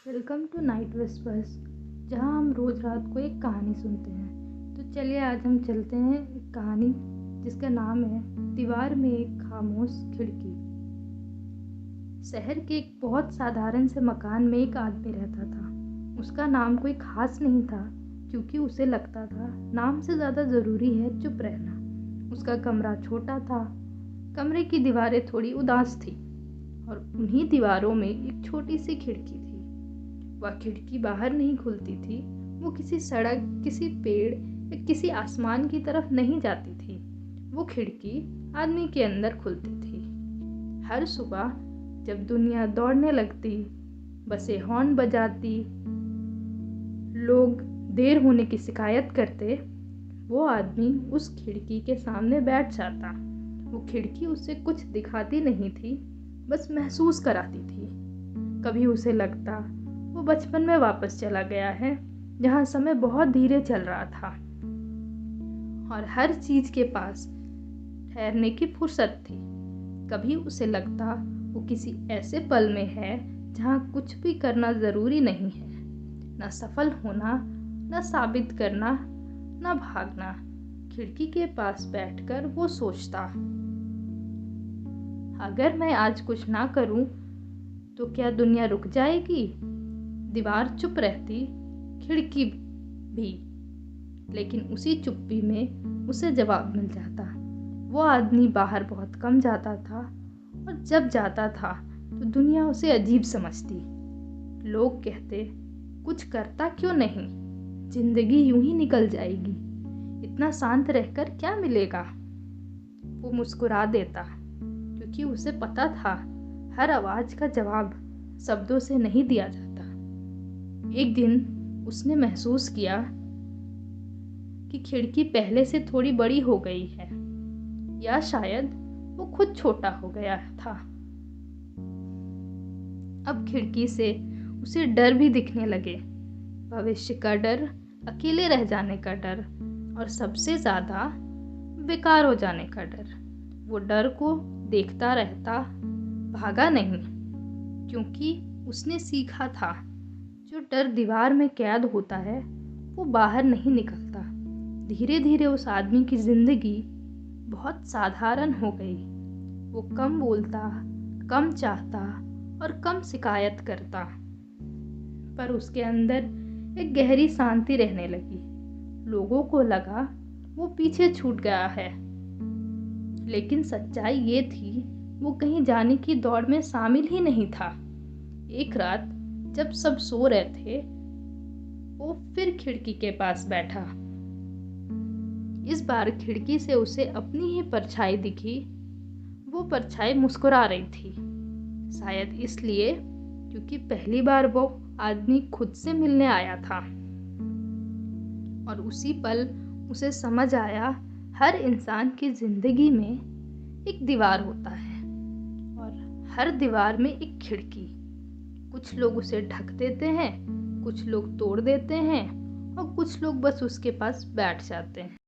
Welcome to night whispers, जहाँ हम रोज़ रात को एक कहानी सुनते हैं। तो चलिए आज हम चलते हैं एक कहानी जिसका नाम है दीवार में एक खामोश खिड़की। शहर के एक बहुत साधारण से मकान में एक आदमी रहता था। उसका नाम कोई खास नहीं था, क्योंकि उसे लगता था नाम से ज़्यादा ज़रूरी है चुप रहना। उसका कमरा छोटा था, कमरे की दीवारें थोड़ी उदास थी और उन्हीं दीवारों में एक छोटी सी खिड़की थी। वह खिड़की बाहर नहीं खुलती थी, वो किसी सड़क, किसी पेड़ या किसी आसमान की तरफ नहीं जाती थी। वो खिड़की आदमी के अंदर खुलती थी। हर सुबह जब दुनिया दौड़ने लगती, बसें हॉर्न बजाती, लोग देर होने की शिकायत करते, वो आदमी उस खिड़की के सामने बैठ जाता। वो खिड़की उसे कुछ दिखाती नहीं थी, बस महसूस कराती थी। कभी उसे लगता वो बचपन में वापस चला गया है, जहाँ समय बहुत धीरे चल रहा था और हर चीज के पास ठहरने की फुर्सत थी। कभी उसे लगता वो किसी ऐसे पल में है जहाँ कुछ भी करना जरूरी नहीं है, ना सफल होना, ना साबित करना, ना भागना। खिड़की के पास बैठकर वो सोचता, अगर मैं आज कुछ ना करूं तो क्या दुनिया रुक जाएगी? दीवार चुप रहती, खिड़की भी, लेकिन उसी चुप्पी में उसे जवाब मिल जाता। वो आदमी बाहर बहुत कम जाता था और जब जाता था तो दुनिया उसे अजीब समझती। लोग कहते, कुछ करता क्यों नहीं, जिंदगी यूं ही निकल जाएगी, इतना शांत रहकर क्या मिलेगा। वो मुस्कुरा देता, क्योंकि उसे पता था हर आवाज का जवाब शब्दों से नहीं दिया जाता। एक दिन उसने महसूस किया कि खिड़की पहले से थोड़ी बड़ी हो गई है, या शायद वो खुद छोटा हो गया था। अब खिड़की से उसे डर भी दिखने लगे, भविष्य का डर, अकेले रह जाने का डर और सबसे ज्यादा बेकार हो जाने का डर। वो डर को देखता रहता, भागा नहीं, क्योंकि उसने सीखा था जो डर दीवार में कैद होता है वो बाहर नहीं निकलता। धीरे धीरे उस आदमी की जिंदगी बहुत साधारण हो गई। वो कम बोलता, कम चाहता और कम शिकायत करता, पर उसके अंदर एक गहरी शांति रहने लगी। लोगों को लगा वो पीछे छूट गया है, लेकिन सच्चाई ये थी वो कहीं जाने की दौड़ में शामिल ही नहीं था। एक रात जब सब सो रहे थे, वो फिर खिड़की के पास बैठा। इस बार खिड़की से उसे अपनी ही परछाई दिखी। वो परछाई मुस्कुरा रही थी, शायद इसलिए क्योंकि पहली बार वो आदमी खुद से मिलने आया था। और उसी पल उसे समझ आया, हर इंसान की जिंदगी में एक दीवार होता है और हर दीवार में एक खिड़की। कुछ लोग उसे ढक देते हैं, कुछ लोग तोड़ देते हैं और कुछ लोग बस उसके पास बैठ जाते हैं।